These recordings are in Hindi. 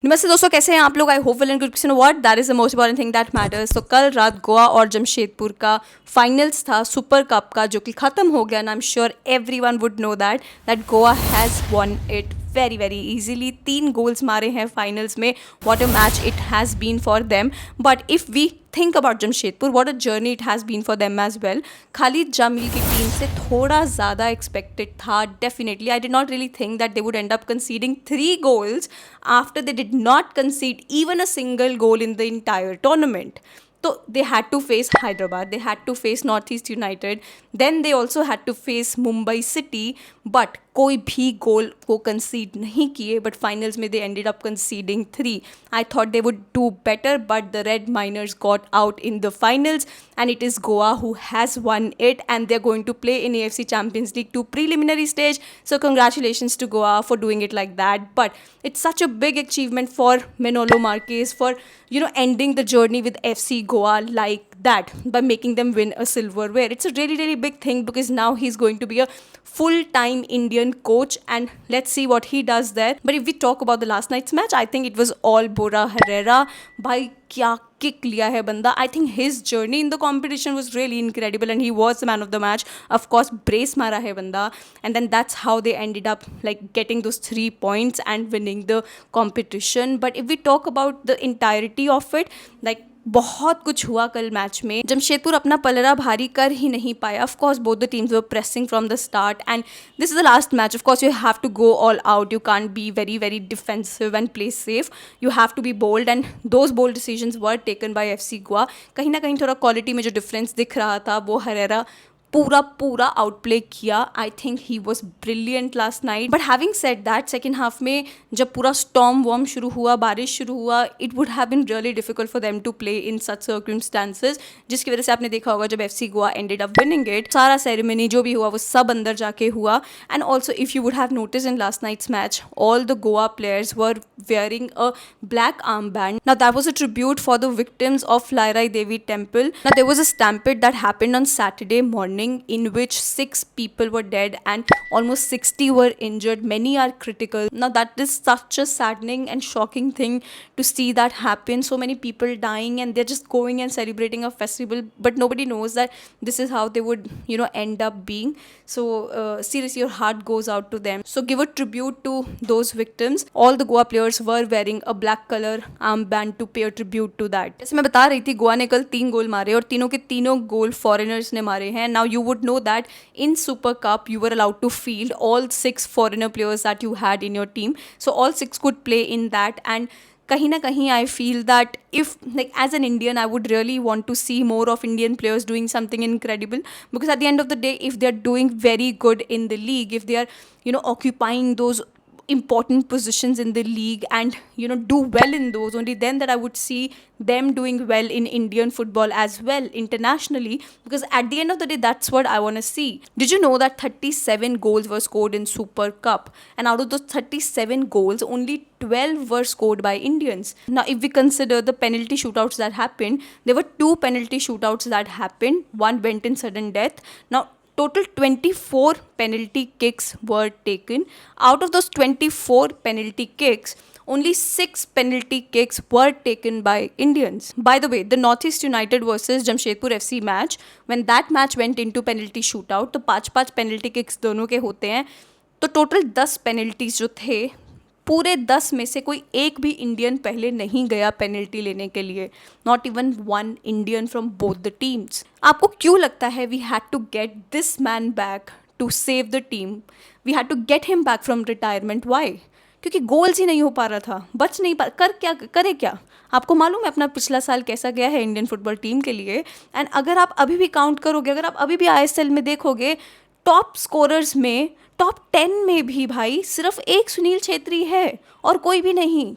नमस्ते दोस्तों, कैसे हैं आप लोग? I hope well and good. Know what, that is the most important thing that matters. तो कल रात गोवा और जमशेदपुर का फाइनल्स था सुपर कप का, जो कि खत्म हो गया। I am sure everyone would know that Goa has won it very very easily. 3 goals मारे हैं फाइनल्स में। What a match it has been for them. But if we think about Jamshedpur, what a journey it has been for them as well. Khalid Jamil की टीम से थोड़ा ज़्यादा एक्सपेक्टेड था definitely. I did not really think that they would end up conceding 3 goals after they did not concede even a single goal in the entire tournament. So they had to face Hyderabad, they had to face Northeast United, then they also had to face Mumbai City, but कोई भी गोल वो कंसीड नहीं किए. बट फाइनल्स में they ended up conceding 3. I thought they would do better, but the red miners got out in the finals and it is Goa who has won it, and they're going to play in AFC Champions League 2 preliminary stage. So congratulations to Goa for doing it like that. But it's such a big achievement for Manolo Marquez for ending the journey with FC Goa like that by making them win a silverware. It's a really really big thing because now he's going to be a full-time Indian coach, and let's see what he does there. But if we talk about the last night's match, I think it was all Bora Herrera. भाई क्या किक लिया है बंदा. I think his journey in the competition was really incredible and he was the man of the match. Of course, brace मारा है बंदा, and then that's how they ended up like getting those 3 points and winning the competition. But if we talk about the entirety of it, like बहुत कुछ हुआ कल मैच में. जमशेदपुर अपना पलड़ा भारी कर ही नहीं पाया. Of course both the teams were pressing from the start, and this is the last match. Of course you have to go all out. You can't be very very defensive and play safe. You have to be bold, and those bold decisions were taken by FC Goa. कहीं ना कहीं थोड़ा क्वालिटी में जो डिफरेंस दिख रहा था वो हरेरा पूरा आउटप्ले किया. I think he was brilliant last night. But having said that, second half में जब पूरा स्टॉर्म वॉर्म शुरू हुआ, बारिश शुरू हुआ, it would have been really difficult for them to play in such circumstances, जिसकी वजह से आपने देखा होगा जब FC Goa ended up winning it, सारा सेरेमनी जो भी हुआ वो सब अंदर जाके हुआ. And also if you would have notice in last night's match, all the Goa players were wearing a black armband. Now that was a tribute for the victims of Lairai Devi temple. Now there was a stampede that happened on Saturday morning in which 6 people were dead and almost 60 were injured. Many are critical. Now that is such a saddening and shocking thing to see that happen. So many people dying and they're just going and celebrating a festival, but nobody knows that this is how they would end up being. So seriously, your heart goes out to them. So give a tribute to those victims. All the Goa players were wearing a black color armband to pay a tribute to that. जैसे मैं बता रही थी, गोवा ने कल 3 गोल मारे और तीनों के तीनों गोल फॉरेनर्स ने मारे हैं. Now you would know that in super cup you were allowed to field all 6 foreigner players that you had in your team. So all 6 could play in that, and कहीं ना कहीं I feel that if like as an Indian I would really want to see more of Indian players doing something incredible, because at the end of the day, if they are doing very good in the league, if they are occupying those important positions in the league and do well in those, only then that I would see them doing well in Indian football as well internationally, because at the end of the day that's what I want to see. Did you know that 37 goals were scored in Super Cup, and out of those 37 goals only 12 were scored by Indians? Now if we consider the penalty shootouts that happened, there were 2 penalty shootouts that happened. One went in sudden death. Now total 24 penalty kicks were taken. Out of those 24 penalty kicks, only 6 penalty kicks were taken by Indians. By the way, the Northeast United versus Jamshedpur FC match, when that match went into penalty shootout, तो 5-5 penalty kicks दोनों के होते हैं. तो टोटल 10 पेनल्टीज जो थे, पूरे 10 में से कोई एक भी इंडियन पहले नहीं गया पेनल्टी लेने के लिए. Not even 1 Indian from both the teams. आपको क्यों लगता है we had to get this man back to save the team? We had to get him back from retirement. Why? क्योंकि गोल्स ही नहीं हो पा रहा था, बच नहीं पा. करे क्या? आपको मालूम है अपना पिछला साल कैसा गया है इंडियन फुटबॉल टीम के लिए. एंड अगर आप अभी भी काउंट करोगे, अगर आप अभी भी ISL में देखोगे, टॉप स्कोरर्स में टॉप 10 में भी भाई सिर्फ एक सुनील छेत्री है और कोई भी नहीं.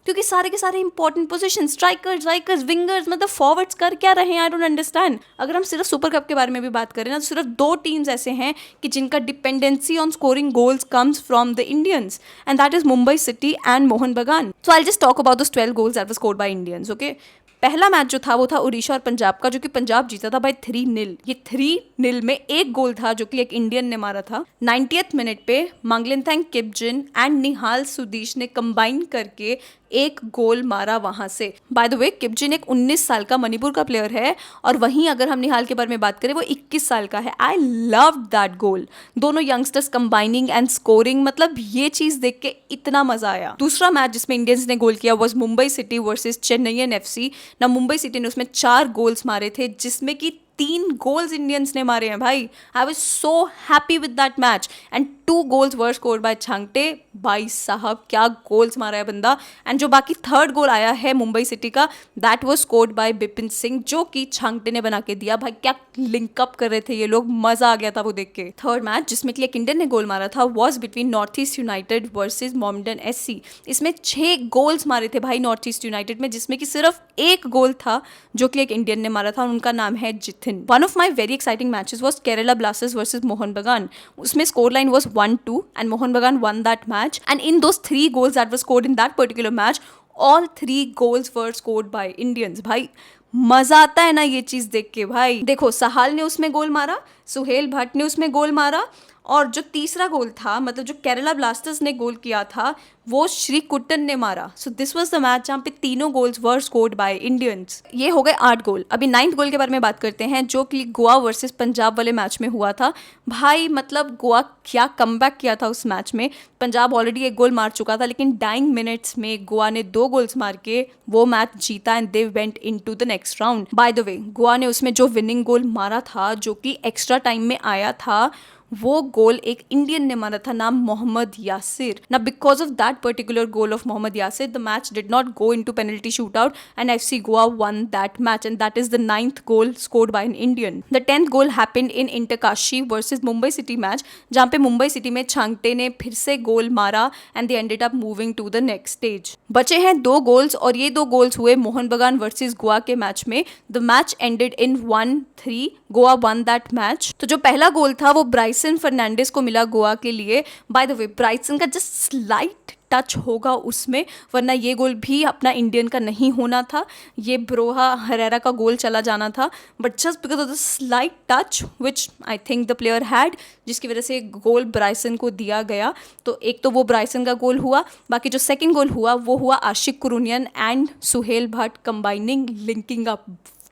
क्योंकि सारे के सारे इंपॉर्टेंट पोजीशन, स्ट्राइकर्स, विंगर्स, मतलब फॉरवर्ड्स कर क्या रहे हैं? I don't understand. अगर हम सिर्फ सुपर कप के बारे में भी बात करें ना, तो सिर्फ 2 टीम्स ऐसे हैं कि जिनका dependency on scoring goals comes from the Indians, and that is Mumbai city and Mohun Bagan. So I just talk about those 12 goals that were scored by Indians. Okay, पहला मैच जो था वो था उड़ीसा और पंजाब का, जो कि पंजाब जीता था बाय 3-0. ये 3-0 में एक गोल था जो कि एक इंडियन ने मारा था. 90th मिनट पे मांगलिनथैंग किपजिन एंड निहाल सुदीश ने कंबाइन करके एक गोल मारा वहां से। बाय द वे किपजिन एक 19 साल का मणिपुर का प्लेयर है, और वहीं अगर हम निहाल के बारे में बात करें वो 21 साल का है। आई लव दैट गोल, दोनों यंगस्टर्स कंबाइनिंग एंड स्कोरिंग, मतलब ये चीज देख के इतना मजा आया। दूसरा मैच जिसमें इंडियंस ने गोल किया was Mumbai city versus Chennaiyin FC ना। मुंबई सिटी ने उसमें 4 गोल्स मारे थे, जिसमें कि 3 गोल्स इंडियंस ने मारे हैं भाई। I was so happy with that match and 2 goals were scored bye Chhangte. भाई साहब क्या गोल्स मारा है बंदा। एंड जो बाकी थर्ड गोल आया है मुंबई सिटी का, that was scored by Bipin Singh, जो कि छांगटे ने बना के दिया। भाई क्या लिंकअप कर रहे थे ये लोग, मजा आ गया था वो देख के। थर्ड मैच जिसमें कि एक इंडियन ने गोल मारा था was between north east United versus Mohammedan SC. इसमें 6 गोल्स मारे थे भाई नॉर्थ ईस्ट यूनाइटेड में, जिसमें कि सिर्फ एक गोल था जो कि एक इंडियन ने मारा था, और उनका नाम है Jithin. One of my very exciting matches was Kerala blasters versus Mohun Bagan. उसमें score line was 1-2 and Mohun Bagan won that match, and in those 3 goals that were scored in that particular match, all 3 goals were scored by Indians। भाई मजा आता है ना ये चीज देख के। भाई देखो सहाल ने उसमें गोल मारा, सुहेल भट्ट ने उसमें गोल मारा, और जो तीसरा गोल था, मतलब जो केरला ब्लास्टर्स ने गोल किया था, वो श्री कुट्टन ने मारा। So this was the match जहाँ पे तीनों goals were scored by Indians. ये हो गए 8 गोल। अभी 9th गोल के बारे में बात करते हैं, जो कि गोवा वर्सेस पंजाब वाले मैच में हुआ था। भाई मतलब गोवा क्या कमबैक किया था उस मैच में। पंजाब ऑलरेडी एक गोल मार चुका था, लेकिन डाइंग मिनट्स में गोवा ने 2 गोल्स मार के वो मैच जीता and they went into the next round. By the way Goa ने उसमें जो विनिंग गोल मारा था, जो कि एक्स्ट्रा टाइम में आया था, वो गोल एक इंडियन ने मारा था, नाम मोहम्मद यासिर। ना because of that particular goal of Mohammad Yasir, the match did not go into penalty shoot out and FC Goa one that match, and that is the 9th goal scored by an Indian. The 10th goal happened in इंटरकाशी versus Mumbai city match, जहाँ पे मुंबई सिटी में छांगटे ने फिर से गोल मारा and they ended up moving to the next stage. बचे हैं 2 गोल्स, और ये 2 गोल्स हुए मोहन बगान वर्सेज गोवा के मैच में। The match ended in 1-3, Goa one that match. तो जो पहला गोल था वो ब्राइसन फर्नांडिस को मिला गोवा के लिए। बाय द वे ब्राइसन का जस्ट स्लाइट टच होगा उसमें, वरना ये गोल भी अपना इंडियन का नहीं होना था, ये ब्रोहा हरेरा का गोल चला जाना था। But just because of the slight touch which I think the player had, जिसकी वजह से गोल ब्राइसन को दिया गया। तो एक तो वो ब्राइसन का गोल हुआ, बाकी जो सेकंड गोल हुआ वो हुआ Ashique Kuruniyan and Suhail Bhat combining, linking up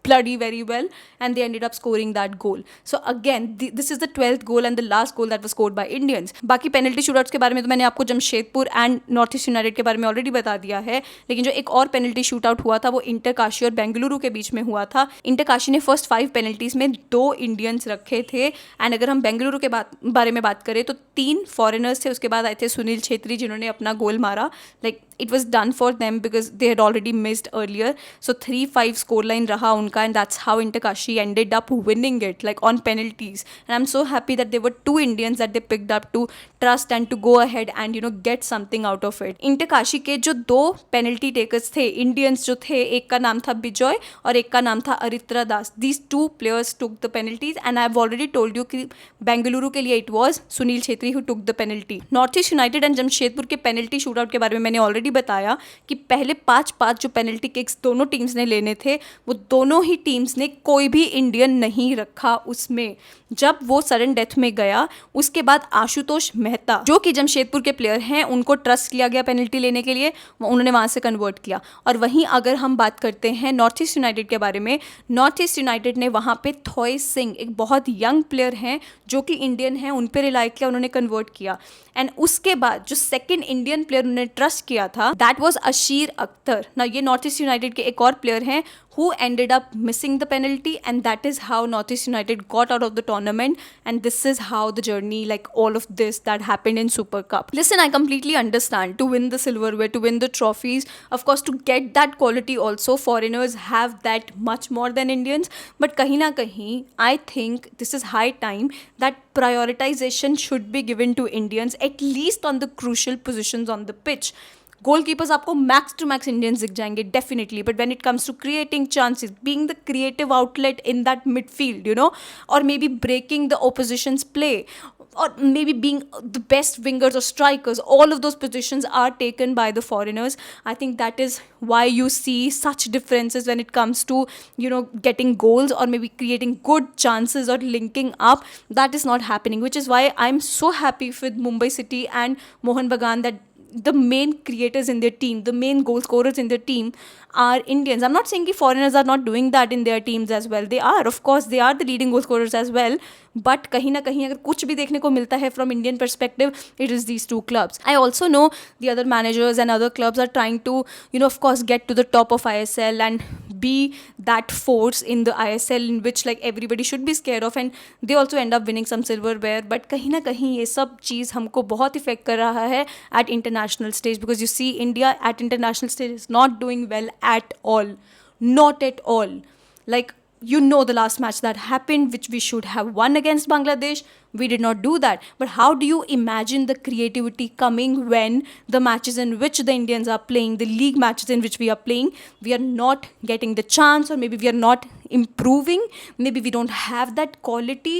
bloody very well, and they ended up scoring that goal. So again this is the 12th goal and the last goal that was scored by Indians. बाकी पेनल्टी शूटआउट्स के बारे में तो मैंने आपको Jamshedpur and north east United के बारे में ऑलरेडी बता दिया है, लेकिन जो एक और पेनल्टी शूटआउट हुआ था वो इंटरकाशी और बेंगलुरु के बीच में हुआ था। इंटरकाशी ने फर्स्ट 5 पेनल्टीज में 2 इंडियंस रखे थे, एंड अगर हम बेंगलुरु के बारे में बात करें तो 3 फॉरेनर्स थे, उसके बाद आए थे सुनील छेत्री जिन्होंने अपना गोल मारा। Like it was done for them because they had already missed earlier. So 3-5 scoreline raha unka, and that's how Interkashi ended up winning it, like on penalties. And I'm so happy that there were 2 Indians that they picked up to trust and to go ahead and get something out of it. Interkashi के जो 2 penalty takers थे Indians जो थे, एक का नाम था बिजॉय और एक का नाम था अरित्रा दास. These 2 players took the penalties, and I've already told you कि बेंगलुरु के लिए it was Sunil Chhetri who took the penalty. North east United and Jamshedpur के पेनल्टी शूटआउट के बारे में मैंने ऑलरेडी बताया कि पहले 5-5 जो पेनल्टी किक्स दोनों टीम्स ने लेने थे, वो दोनों ही टीम्स ने कोई भी इंडियन नहीं रखा उसमें. जब वो सडन डेथ में गया उसके बाद आशुतोष मेहता जो कि जमशेदपुर के प्लेयर हैं, उनको ट्रस्ट किया गया पेनल्टी लेने के लिए, उन्होंने वहां से कन्वर्ट किया. और वहीं अगर हम बात करते हैं नॉर्थ ईस्ट यूनाइटेड के बारे में, नॉर्थ ईस्ट यूनाइटेड ने वहां पे थॉय सिंह, एक बहुत यंग प्लेयर हैं जो कि इंडियन हैं, उन पे रिलाई किया, उन्होंने कन्वर्ट किया. एंड उसके बाद जो सेकंड इंडियन प्लेयर उन्होंने ट्रस्ट किया था, दैट वाज अशीर अख्तर. ना ये नॉर्थ ईस्ट यूनाइटेड के एक और प्लेयर हैं who ended up missing the penalty, and that is how North East United got out of the tournament, and this is how the journey, like all of this that happened in Super Cup. Listen, I completely understand, to win the silverware, to win the trophies, of course to get that quality also, foreigners have that much more than Indians, but kahin na kahin I think this is high time that prioritization should be given to Indians, at least on the crucial positions on the pitch. Goalkeepers आपको मैक्स टू मैक्स इंडियंस दिख जाएंगे definitely, but when it comes to creating chances, being the creative outlet in that midfield, और may be breaking the oppositions play, और maybe being the best wingers or strikers, all of those positions are taken by the foreigners. I think that is why you see such differences when it comes to getting goals or maybe creating good chances or linking up. That is not happening, which is why I'm so happy with Mumbai City and Mohan Bagan that the main creators in their team, the main goal scorers in their team are Indians. I'm not saying that foreigners are not doing that in their teams as well. They are, of course, they are the leading goal scorers as well. But कहीं ना कहीं अगर कुछ भी देखने को मिलता है from Indian perspective, it is these two clubs. I also know the other managers and other clubs are trying to, of course, get to the top of ISL and be that force in the ISL in which like everybody should be scared of, and they also end up winning some silverware. But कहीं ना कहीं ये सब चीज़ हमको बहुत इफेक्ट कर रहा है at international stage, because you see India at international stage is not doing well at all, not at all. Like, the last match that happened, which we should have won against Bangladesh, we did not do that. But how do you imagine the creativity coming when the matches in which the Indians are playing, the league matches in which we are playing, we are not getting the chance, or maybe we are not improving, maybe we don't have that quality.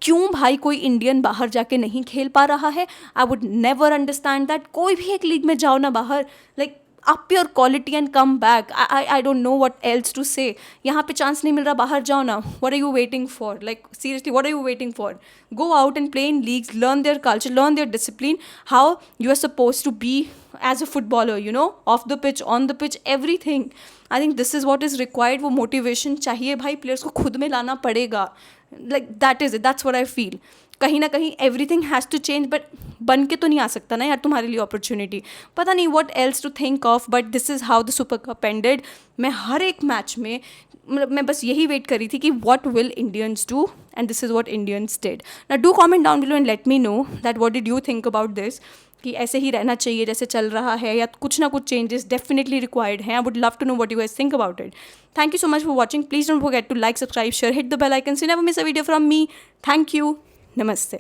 क्यों भाई कोई इंडियन बाहर जाके नहीं खेल पा रहा है? I would never understand that. कोई भी एक लीग में जाओ ना बाहर, like up your quality and come back. I don't know what else to say. यहाँ पे चांस नहीं मिल रहा, बाहर जाओ ना. What are you waiting for? Like, seriously, what are you waiting for? Go out and play in leagues, learn their culture, learn their discipline, how you are supposed to be as a footballer, off the pitch, on the pitch, everything. I think this is what is required. वो motivation चाहिए भाई, players को खुद में लाना पड़ेगा. Like, that is it. That's what I feel. कहीं ना कहीं everything has to change, but बन के तो नहीं आ सकता ना यार तुम्हारे लिए अपॉर्चुनिटी. पता नहीं what else to think of, but this is how the super cup ended. मैं हर एक मैच में मतलब मैं बस यही वेट करी थी कि what will Indians do, and this is what Indians did. Now do comment down below and let me know that what did you think about this, कि ऐसे ही रहना चाहिए जैसे चल रहा है, या कुछ ना कुछ चेंजेस डेफिनेटली रिक्वायर्ड हैं. I would love to know what you guys think about it. Thank you so much for watching. Please don't forget to like, subscribe, share, hit the bell icon so you never miss a video from me. Thank you. नमस्ते.